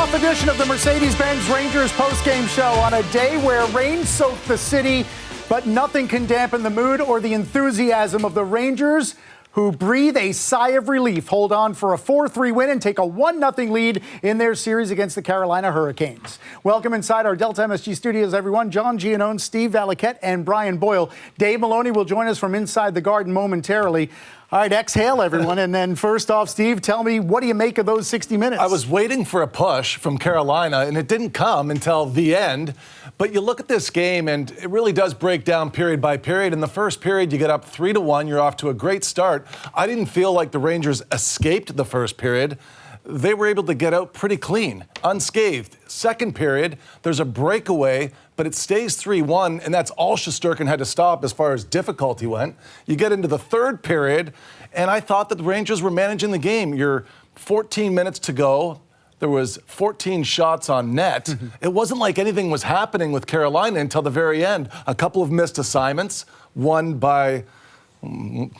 playoff edition of the Mercedes-Benz Rangers postgame show on a day where rain soaked the city, but nothing can dampen the mood or the enthusiasm of the Rangers, who breathe a sigh of relief, hold on for a 4-3 win, and take a 1-0 lead in their series against the Carolina Hurricanes. Welcome inside our Delta MSG studios, everyone. John Giannone, Steve Valiquette, and Brian Boyle. Dave Maloney will join us from inside the Garden momentarily. All right, exhale, everyone. And then first off, Steve, tell me, what do you make of those 60 minutes? I was waiting for a push from Carolina, and it didn't come until the end. But you look at this game, and it really does break down period by period. In the first period, you get up 3-1. You're off to a great start. I didn't feel like the Rangers escaped the first period. They were able to get out pretty clean, unscathed. Second period, there's a breakaway, but it stays 3-1, and that's all Shesterkin had to stop as far as difficulty went. You get into the third period, and I thought that the Rangers were managing the game. You're 14 minutes to go. There was 14 shots on net. It wasn't like anything was happening with Carolina until the very end. A couple of missed assignments, one by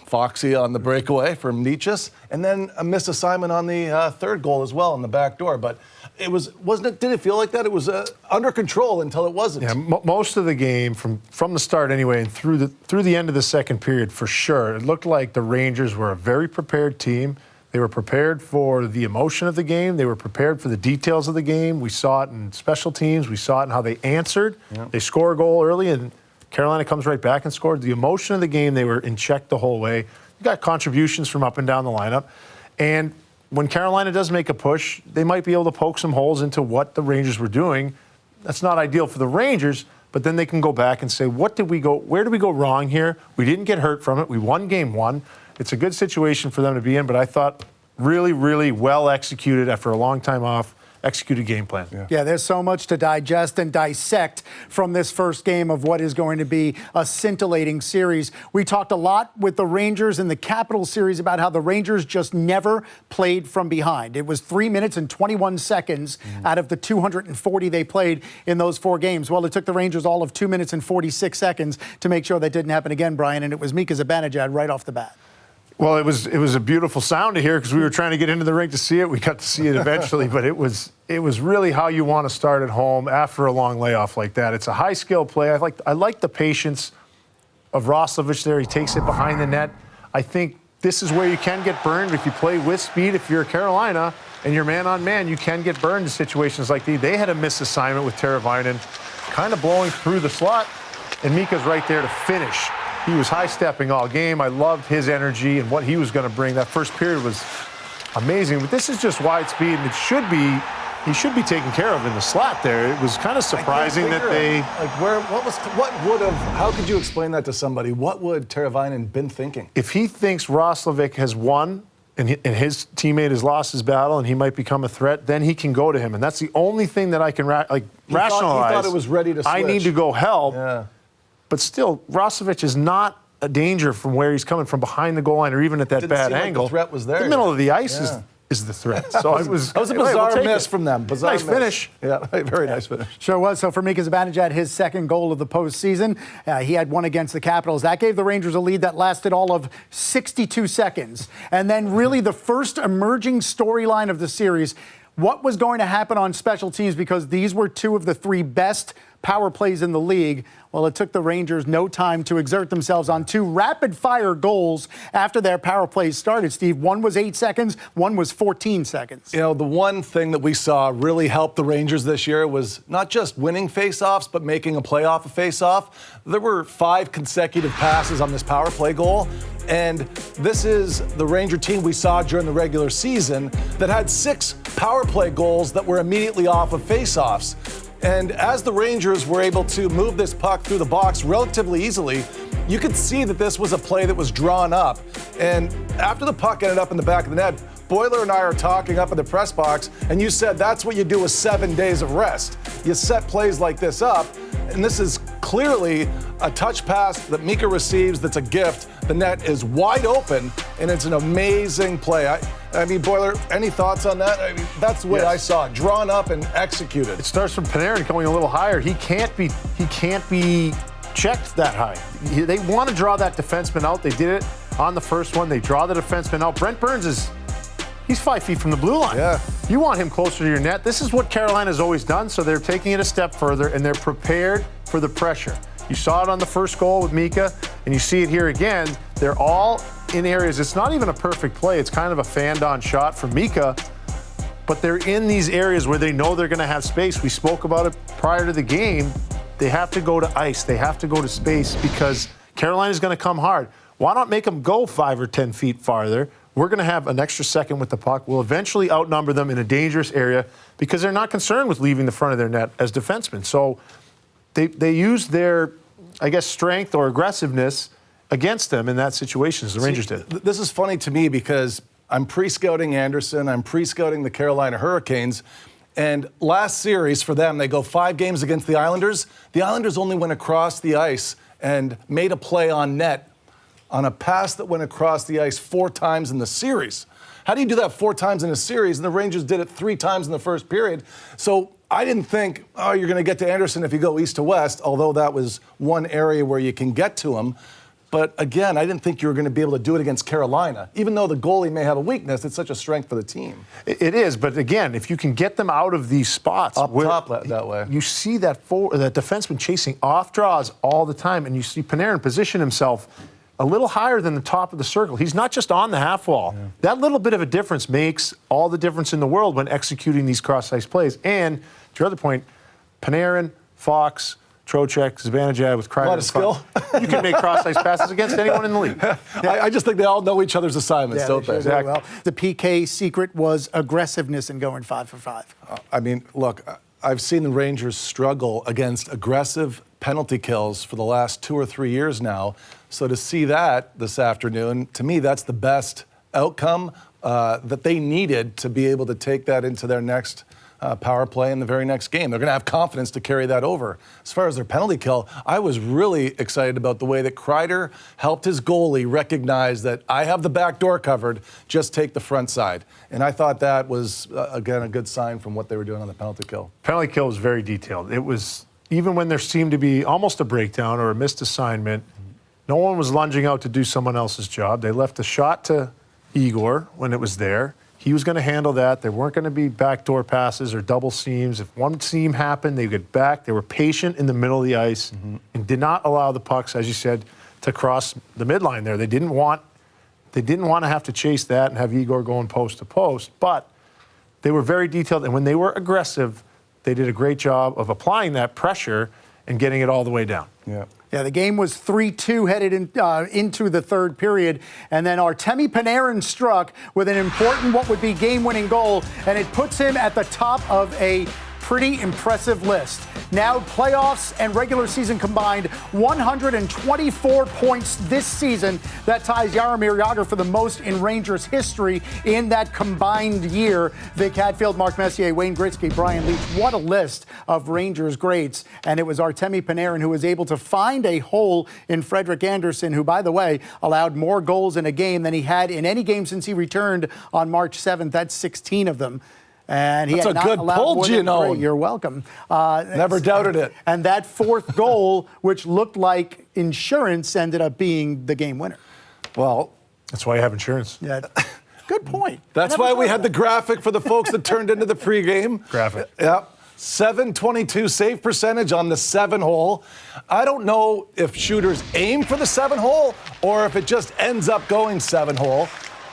Foxy on the breakaway from Nietzsche's, and then a missed assignment on the third goal as well in the back door. But it wasn't it? Did it feel like that? It was under control until it wasn't. Yeah, most of the game from the start anyway, and through the end of the second period for sure, it looked like the Rangers were a very prepared team. They were prepared for the emotion of the game. They were prepared for the details of the game. We saw it in special teams. We saw it in how they answered. Yeah. They score a goal early, and Carolina comes right back and scored. The emotion of the game, they were in check the whole way. You got contributions from up and down the lineup. And when Carolina does make a push, they might be able to poke some holes into what the Rangers were doing. That's not ideal for the Rangers, but then they can go back and say, where did we go wrong here? We didn't get hurt from it. We won game one. It's a good situation for them to be in, but I thought really, really well executed after a long time off. Executed game plan. Yeah, there's so much to digest and dissect from this first game of what is going to be a scintillating series. We talked a lot with the Rangers in the Capitals series about how the Rangers just never played from behind. It was 3 minutes and 21 seconds out of the 240 they played in those 4 games. Well, it took the Rangers all of 2 minutes and 46 seconds to make sure that didn't happen again, Brian, and it was Mika Zibanejad right off the bat. Well, it was a beautiful sound to hear because we were trying to get into the rink to see it. We got to see it eventually, but it was really how you want to start at home after a long layoff like that. It's a high-skill play. I like the patience of Roslovic there. He takes it behind the net. I think this is where you can get burned if you play with speed. If you're Carolina and you're man-on-man, you can get burned in situations like these. They had a missed assignment with Teravainen kind of blowing through the slot, and Mika's right there to finish. He was high-stepping all game. I loved his energy and what he was going to bring. That first period was amazing. But this is just wide speed, and he should be taken care of in the slot there. It was kind of surprising that they... How could you explain that to somebody? What would Teravainen been thinking? If he thinks Roslovic has won and his teammate has lost his battle and he might become a threat, then he can go to him. And that's the only thing that I can rationalize. He thought it was ready to switch. I need to go help. Yeah. But still, Roslovic is not a danger from where he's coming from behind the goal line or even at that bad angle. Like the threat was there. The middle of the ice is the threat. So that was a bizarre miss from them. Nice finish. Yeah, very nice finish. Sure was. So for Mika Zibanejad, his second goal of the postseason, he had one against the Capitals. That gave the Rangers a lead that lasted all of 62 seconds. And then really the first emerging storyline of the series, what was going to happen on special teams, because these were 2 of the 3 best power plays in the league. Well, it took the Rangers no time to exert themselves on 2 rapid-fire goals after their power plays started, Steve. One was 8 seconds, one was 14 seconds. You know, the one thing that we saw really help the Rangers this year was not just winning face-offs, but making a play off a face-off. There were 5 consecutive passes on this power play goal, and this is the Ranger team we saw during the regular season that had 6 power play goals that were immediately off of face-offs. And as the Rangers were able to move this puck through the box relatively easily, you could see that this was a play that was drawn up. And after the puck ended up in the back of the net, Boiler and I are talking up in the press box, and you said that's what you do with 7 days of rest. You set plays like this up, and this is clearly a touch pass that Mika receives that's a gift. The net is wide open, and it's an amazing play. I mean, Boiler, any thoughts on that? I mean, that's the way I saw it, drawn up and executed. It starts from Panarin going a little higher. He can't be checked that high. They want to draw that defenseman out. They did it on the first one. They draw the defenseman out. Brent Burns is He's 5 feet from the blue line. Yeah. You want him closer to your net. This is what Carolina's always done, so they're taking it a step further, and they're prepared for the pressure. You saw it on the first goal with Mika, and you see it here again. They're all in areas. It's not even a perfect play. It's kind of a fanned-on shot from Mika, but they're in these areas where they know they're going to have space. We spoke about it prior to the game. They have to go to ice. They have to go to space because Carolina's going to come hard. Why not make them go 5 or 10 feet farther? We're going to have an extra second with the puck. We'll eventually outnumber them in a dangerous area because they're not concerned with leaving the front of their net as defensemen. So they use their, I guess, strength or aggressiveness against them in that situation, as the Rangers did. This is funny to me because I'm pre-scouting Anderson. I'm pre-scouting the Carolina Hurricanes. And last series for them, they go 5 games against the Islanders. The Islanders only went across the ice and made a play on net on a pass that went across the ice 4 times in the series. How do you do that 4 times in a series? And the Rangers did it 3 times in the first period. So I didn't think, oh, you're going to get to Anderson if you go east to west, although that was one area where you can get to him. But again, I didn't think you were going to be able to do it against Carolina. Even though the goalie may have a weakness, it's such a strength for the team. It is, but again, if you can get them out of these spots. Up top that way. You see that defenseman chasing off draws all the time, and you see Panarin position himself a little higher than the top of the circle. He's not just on the half wall. Yeah. That little bit of a difference makes all the difference in the world when executing these cross-ice plays. And to your other point, Panarin, Fox, Trocheck, Zibanejad with Kreider. A lot of skill. You can make cross-ice passes against anyone in the league. I just think they all know each other's assignments, don't they? Exactly. Well, the PK secret was aggressiveness and going 5 for 5. I mean, look, I've seen the Rangers struggle against aggressive penalty kills for the last 2 or 3 years now. So to see that this afternoon, to me, that's the best outcome that they needed to be able to take that into their next power play in the very next game. They're going to have confidence to carry that over. As far as their penalty kill, I was really excited about the way that Kreider helped his goalie recognize that I have the back door covered, just take the front side. And I thought that was, again, a good sign from what they were doing on the penalty kill. Penalty kill was very detailed. It was, even when there seemed to be almost a breakdown or a missed assignment, no one was lunging out to do someone else's job. They left the shot to Igor when it was there. He was going to handle that. There weren't going to be backdoor passes or double seams. If one seam happened, they would get back. They were patient in the middle of the ice and did not allow the pucks, as you said, to cross the midline there. They didn't want to have to chase that and have Igor going post to post, but they were very detailed. And when they were aggressive, they did a great job of applying that pressure and getting it all the way down. Yeah, the game was 3-2 headed into the third period, and then Artemi Panarin struck with an important what would be game-winning goal, and it puts him at the top of a pretty impressive list. Now playoffs and regular season combined, 124 points this season. That ties Jaromir Jagr for the most in Rangers history in that combined year. Vic Hadfield, Mark Messier, Wayne Gretzky, Brian Leetch. What a list of Rangers greats. And it was Artemi Panarin who was able to find a hole in Frederik Andersen, who, by the way, allowed more goals in a game than he had in any game since he returned on March 7th. That's 16 of them. And he That's had a not good allowed pull, more than Gino. 3. You're welcome. Never doubted it. And that fourth goal, which looked like insurance, ended up being the game winner. Well, that's why you have insurance. Yeah. Good point. That's why we had the graphic for the folks that turned into the pregame. Graphic. Yep. 722 save percentage on the 7-hole. I don't know if shooters aim for the 7-hole or if it just ends up going 7-hole.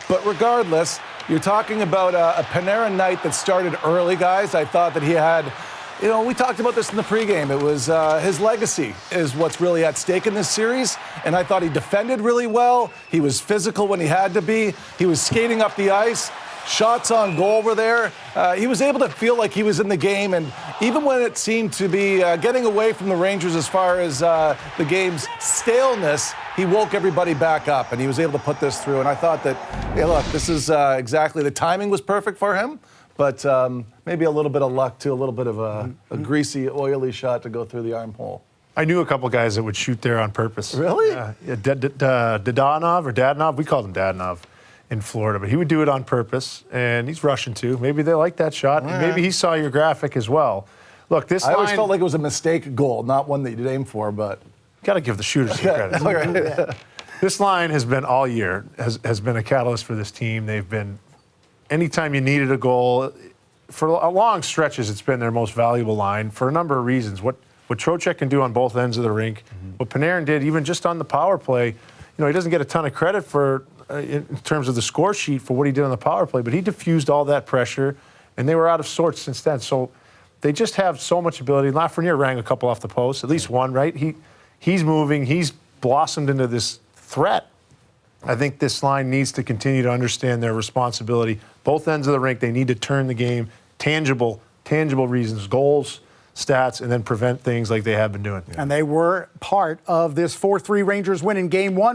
But regardless, you're talking about a Panarin night that started early, guys. I thought that he had, we talked about this in the pregame. It was his legacy is what's really at stake in this series. And I thought he defended really well. He was physical when he had to be. He was skating up the ice. Shots on goal were there. He was able to feel like he was in the game. And even when it seemed to be getting away from the Rangers as far as the game's staleness, he woke everybody back up, and he was able to put this through. And I thought that, hey, look, this is exactly the timing was perfect for him, but maybe a little bit of luck, too, a little bit of a greasy, oily shot to go through the armhole. I knew a couple guys that would shoot there on purpose. Really? Dadonov, we called him Dadonov in Florida, but he would do it on purpose, and he's Russian, too. Maybe they like that shot, and maybe he saw your graphic as well. Look, this I always felt like it was a mistake goal, not one that you'd aim for, but... Got to give the shooters some credit. Okay. This line has been all year, has been a catalyst for this team. They've been anytime you needed a goal, for long stretches, it's been their most valuable line for a number of reasons. What Trocheck can do on both ends of the rink, what Panarin did, even just on the power play, he doesn't get a ton of credit for in terms of the score sheet for what he did on the power play, but he diffused all that pressure, and they were out of sorts since then. So they just have so much ability. Lafreniere rang a couple off the post, at least one, right? He's moving. He's blossomed into this threat. I think this line needs to continue to understand their responsibility. Both ends of the rink, they need to turn the game, tangible reasons, goals, stats, and then prevent things like they have been doing. And they were part of this 4-3 Rangers win in Game 1.